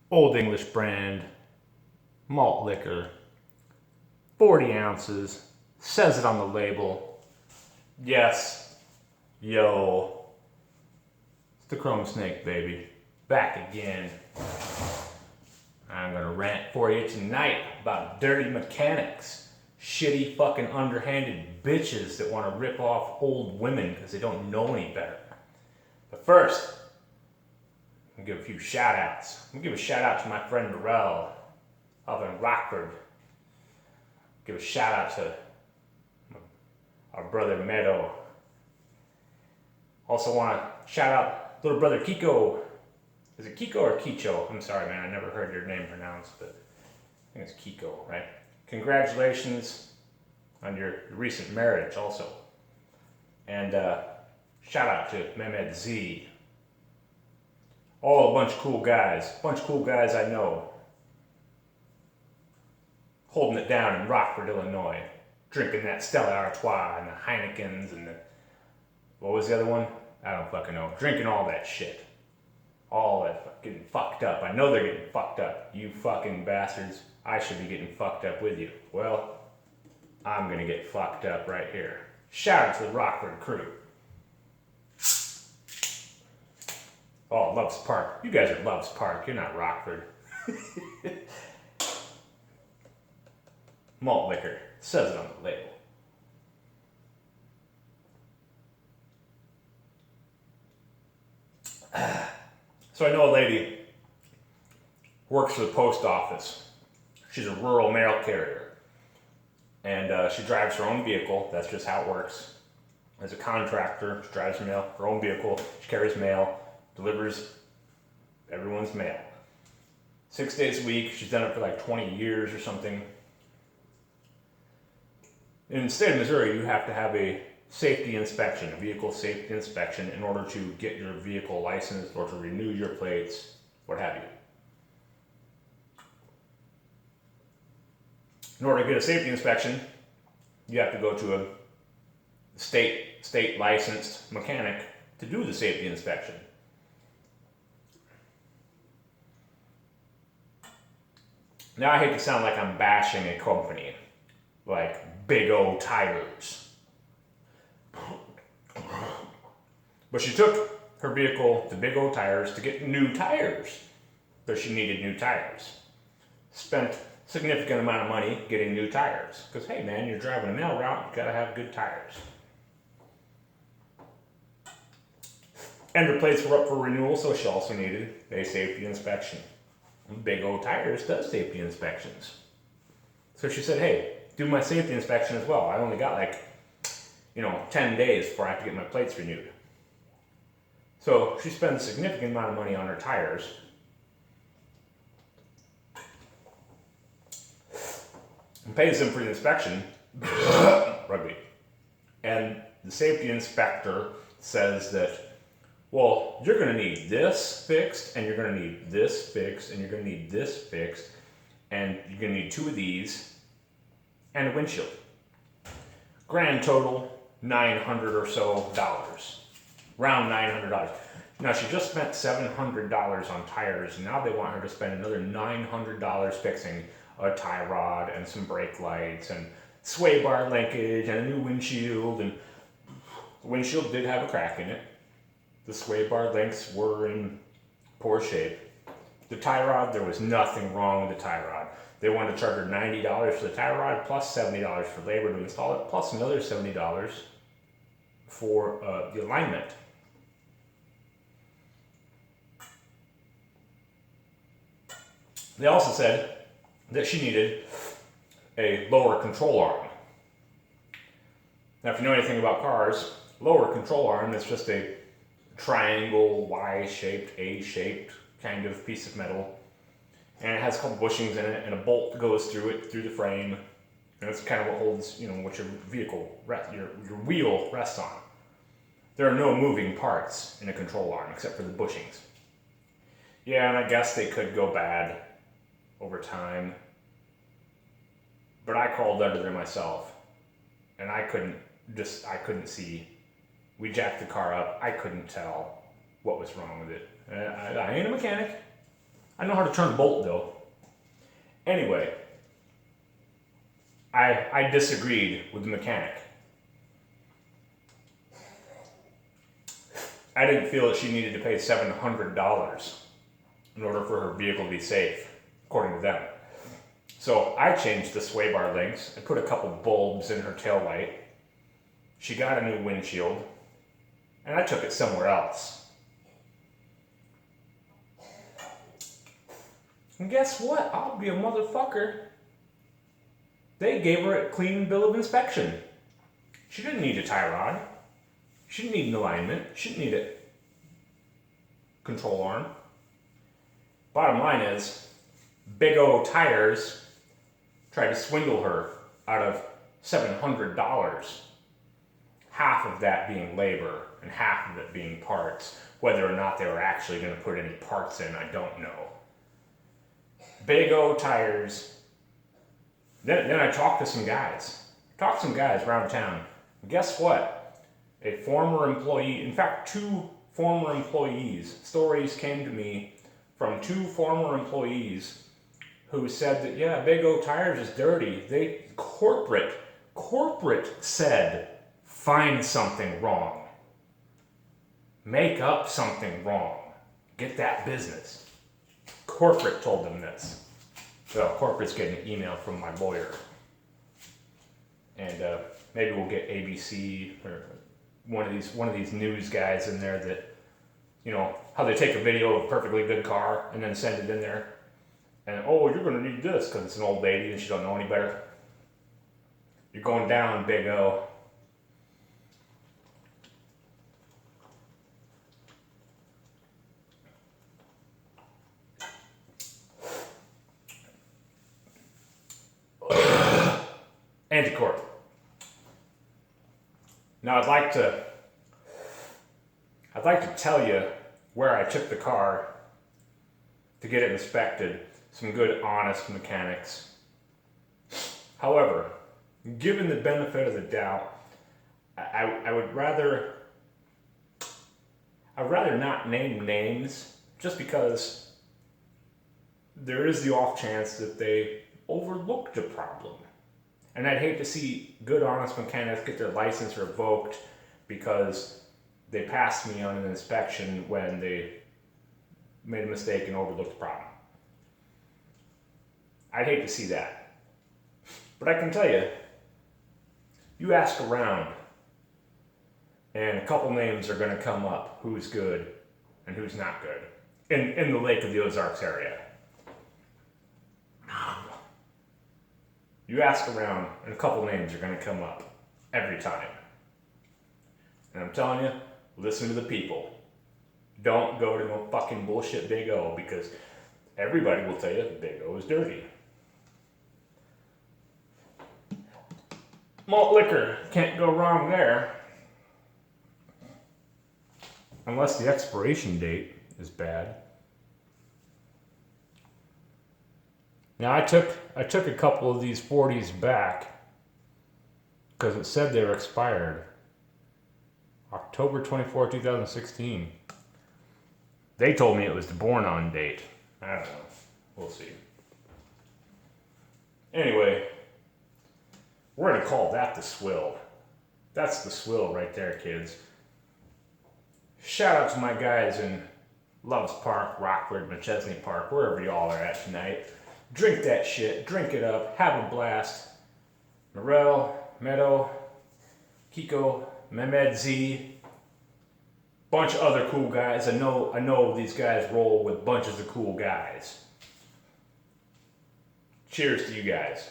Old English brand, malt liquor, 40 ounces, says it on the label. Yes, yo, it's the Chrome Snake, baby. Back again. I'm gonna rant for you tonight about dirty mechanics. Shitty fucking underhanded bitches that wanna rip off old women because they don't know any better. But first, I'm gonna give a few shout outs. I'm gonna give a shout out to my friend Darrell up in Rockford. Give a shout out to our brother Meadow. Also want to shout out little brother Kiko. Is it Kiko or Kicho? I'm sorry, man. I never heard your name pronounced, but I think it's Kiko, right? Congratulations on your recent marriage, also. And shout out to Mehmed Z. All a bunch of cool guys. Bunch of cool guys I know. Holding it down in Rockford, Illinois. Drinking that Stella Artois and the Heinekens and the... What was the other one? I don't fucking know. Drinking all that shit. All that getting fucked up. I know they're getting fucked up. You fucking bastards. I should be getting fucked up with you. Well, I'm gonna get fucked up right here. Shout out to the Rockford crew. Oh, Loves Park. You guys are Loves Park. You're not Rockford. Malt liquor. Says it on the label. So I know a lady works for the post office. She's a rural mail carrier. And she drives her own vehicle. That's just how it works. As a contractor, she drives her own vehicle. She carries mail, delivers everyone's mail. 6 days a week. She's done it for like 20 years or something. In the state of Missouri, you have to have a safety inspection, a vehicle safety inspection, in order to get your vehicle licensed or to renew your plates, what have you. In order to get a safety inspection, you have to go to a state licensed mechanic to do the safety inspection. Now I hate to sound like I'm bashing a company, like Big O Tires. But she took her vehicle to Big O Tires to get new tires, because she needed new tires. Spent a significant amount of money getting new tires, because hey man, you're driving a mail route, you gotta have good tires. And her plates were up for renewal, so she also needed a safety inspection. Big O Tires does safety inspections. So she said, hey, do my safety inspection as well. I only got 10 days before I have to get my plates renewed. So she spends a significant amount of money on her tires. And pays them for the inspection. Rugby. And the safety inspector says that, well, you're going to need this fixed, and you're going to need this fixed, and you're going to need this fixed, and you're going to need 2 of these, and a windshield. Grand total, $900 or so. Around $900. Now, she just spent $700 on tires, and now they want her to spend another $900 fixing a tie rod and some brake lights and sway bar linkage and a new windshield. And the windshield did have a crack in it. The sway bar links were in poor shape. The tie rod, there was nothing wrong with the tie rod. They wanted to charge her $90 for the tie rod, plus $70 for labor to install it, plus another $70 for the alignment. They also said that she needed a lower control arm. Now, if you know anything about cars, lower control arm is just a triangle, Y-shaped, A-shaped kind of piece of metal. And it has a couple bushings in it, and a bolt goes through it, through the frame. And that's kind of what holds, what your vehicle, your wheel rests on. There are no moving parts in a control arm except for the bushings. Yeah, and I guess they could go bad over time. But I crawled under there myself, and I couldn't see. We jacked the car up. I couldn't tell what was wrong with it. I ain't a mechanic. I know how to turn a bolt though. Anyway, I disagreed with the mechanic. I didn't feel that she needed to pay $700 in order for her vehicle to be safe, according to them. So I changed the sway bar links and put a couple bulbs in her taillight. She got a new windshield, and I took it somewhere else. And guess what? I'll be a motherfucker. They gave her a clean bill of inspection. She didn't need a tie rod. She didn't need an alignment. She didn't need a control arm. Bottom line is, Big O Tires tried to swindle her out of $700. Half of that being labor and half of it being parts. Whether or not they were actually going to put any parts in, I don't know. Big O Tires. Then I talked to some guys. Around town. And guess what? A former employee, in fact, 2 former employees, stories came to me from 2 former employees who said that, yeah, Big O Tires is dirty. Corporate said, find something wrong. Make up something wrong. Get that business. Corporate told them this. So corporate's getting an email from my lawyer. And maybe we'll get ABC or one of these news guys in there that, you know, how they take a video of a perfectly good car and then send it in there. And, oh, you're going to need this because it's an old lady and she don't know any better. You're going down, Big O. Anti-Corp. Now I'd like to tell you where I took the car to get it inspected. Some good, honest mechanics. However, given the benefit of the doubt, I would rather not name names just because there is the off chance that they overlooked a problem. And I'd hate to see good, honest mechanics get their license revoked because they passed me on an inspection when they made a mistake and overlooked the problem. I'd hate to see that. But I can tell you, you ask around, and a couple names are going to come up who's good and who's not good in the Lake of the Ozarks area. You ask around, and a couple names are going to come up every time. And I'm telling you, listen to the people. Don't go to no fucking bullshit Big O, because everybody will tell you Big O is dirty. Malt liquor, can't go wrong there. Unless the expiration date is bad. Now I took a couple of these 40s back because it said they were expired. October 24, 2016. They told me it was the born on date. I don't know. We'll see. Anyway, we're going to call that the swill. That's the swill right there, kids. Shout out to my guys in Loves Park, Rockford, McChesney Park, wherever y'all are at tonight. Drink that shit, drink it up, have a blast. Morel, Meadow, Kiko, Mehmed Z, bunch of other cool guys. I know these guys roll with bunches of cool guys. Cheers to you guys.